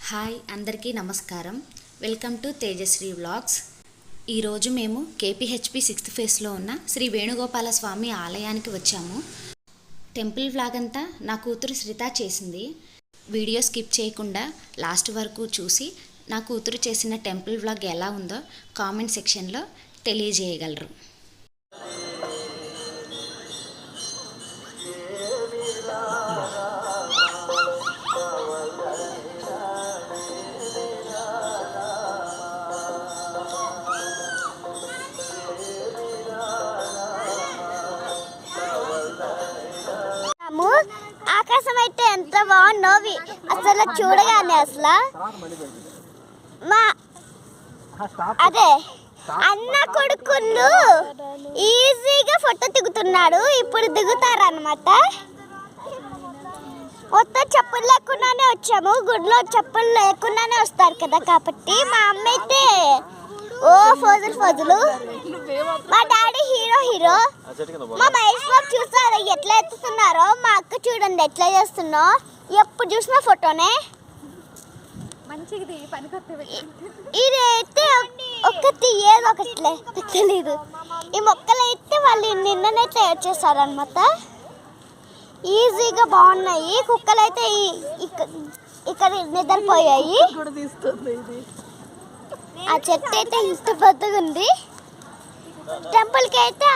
Hi అందరికీ నమస్కారం. Welcome to Tejasri vlogs. ఈరోజు మేము కేపీహెచ్పి 6th ఫేస్లో ఉన్న శ్రీ వేణుగోపాల స్వామి ఆలయానికి వచ్చాము. టెంపుల్ వ్లాగ్ అంతా నా కూతురు శ్రిత చేసింది. వీడియో స్కిప్ చేయకుండా లాస్ట్ వరకు చూసి నా కూతురు చేసిన టెంపుల్ వ్లాగ్ ఎలా ఉందో కామెంట్ సెక్షన్లో తెలియజేయగలరు. ఆకాశం అయితే ఎంత బాగుందో అసలు చూడగానే అసలు అదే అన్న కొడుకులు ఈజీగా ఫోటో దిగుతున్నాడు. ఇప్పుడు దిగుతారనమాట. మొత్తం చెప్పులు లేకుండానే వచ్చాము. గుడిలో చెప్పులు లేకుండానే వస్తారు కదా, కాబట్టి మా అమ్మ అయితే ఓ ఫోజులు. మా డాడీ హీరో. మా మహేష్ బాబు చూస్తారా ఎట్లా ఎత్తుతున్నారో, మా అక్క చూడండి ఎట్లా చేస్తున్నా. ఎప్పుడు చూసినా ఫోటోనే. ఇదైతే ఒకటి ఏదో ఒకట్లే తెలీదు. ఈ మొక్కలు అయితే వాళ్ళు నిన్ననే తయారు చేస్తారనమాట. ఈజీగా బాగున్నాయి. కుక్కలు అయితే ఇక్కడ నిద్రపోయాయి. ఆ చెట్టు అయితే ఇంత పెద్దగా ఉంది. టెంపుల్కి అయితే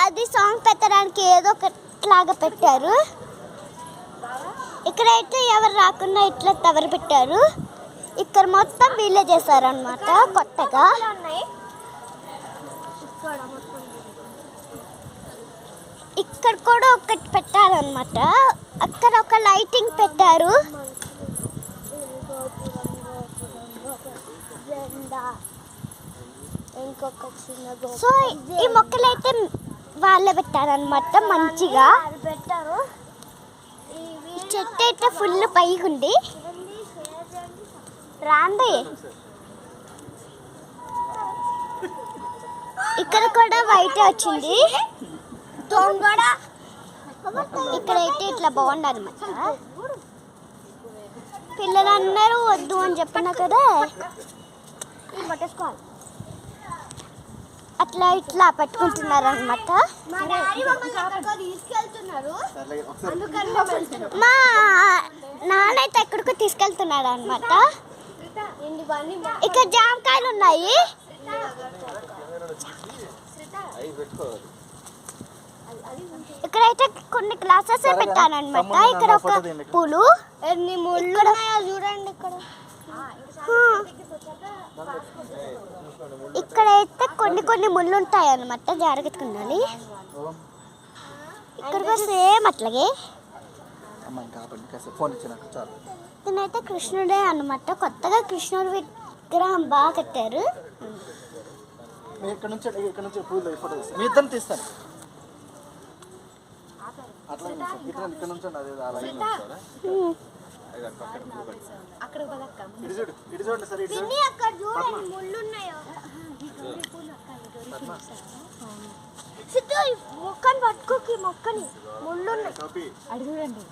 అది సాంగ్ పెట్టడానికి ఏదో ఒకట్లాగా పెట్టారు. ఇక్కడైతే ఎవరు రాకుండా ఇట్లా టవర్ పెట్టారు. ఇక్కడ మొత్తం వీళ్ళే చేశారనమాట కొత్తగా. ఇక్కడ కూడా ఒకటి పెట్టారనమాట. అక్కడ ఒక లైటింగ్ పెట్టారు. సో ఈ మొక్కలు అయితే వాళ్ళే పెట్టారనమాట మంచిగా. చెట్టు అయితే ఫుల్ పైకి ఉంది. రాండి. ఇక్కడ కూడా వైట్ వచ్చింది. ఇక్కడైతే ఇట్లా బాగుంది అనమాట. పిల్లలందరూ వద్దు అని చెప్పినా కదా, అట్లా ఇట్లా పెట్టుకుంటున్నారు అనమాట. మా నాన్న అయితే ఎక్కడికో తీసుకెళ్తున్నాడు అనమాట. ఇక్కడ జామకాయలు ఉన్నాయి. ఇక్కడైతే కొన్ని గ్లాసెస్ పెట్టానమాట. ఇక్కడ ఒక పూలు, ఎన్ని ముళ్ళు ఉన్నాయో చూడండి. ఇక్కడైతే కొన్ని ముళ్ళు ఉంటాయి అన్నమాట, జాగ్రత్తగా ఉండాలి. ఇక్కడ సేమ్ అట్లాగే. ఇదైతే కృష్ణుడే అన్నమాట. కొత్తగా కృష్ణుడి విగ్రహం బాగా కట్టారు. మొక్కని పట్టుకోకి, మొక్కని ముళ్ళు చూడండి.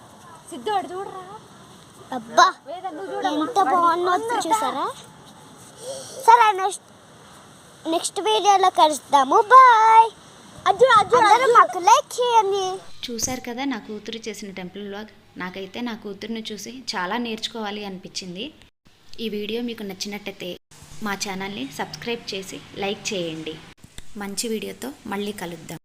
సిద్ధు అడు చూడరా. అబ్బా ఎంత బాగుందో చూసారా. సరే నెక్స్ట్ వీడియోలో కలుద్దాము. బాయ్. అందరూ మాకు లైక్ చేయండి. చూశారు కదా నా కూతురు చేసిన టెంపుల్ వ్లాగ్. నాకైతే నా కూతురుని చూసి చాలా నేర్చుకోవాలి అనిపించింది. ఈ వీడియో మీకు నచ్చినట్టయితే మా ఛానల్ని సబ్స్క్రైబ్ చేసి లైక్ చేయండి. మంచి వీడియోతో మళ్ళీ కలుద్దాం.